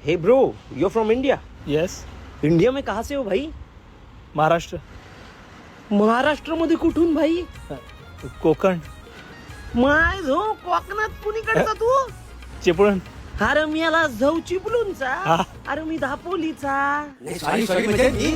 हे bro, you from India? Yes. India में कहाँ से हो भाई? महाराष्ट्र. महाराष्ट्र मध्ये कुठून भाई? कोकण. माय झो कोकणात कुणीकडचा तू? चिपळूण. अरे मी याला झव चिपळूणचा. हा. अरे मी दापोलीचा. सॉरी म्हणजे मी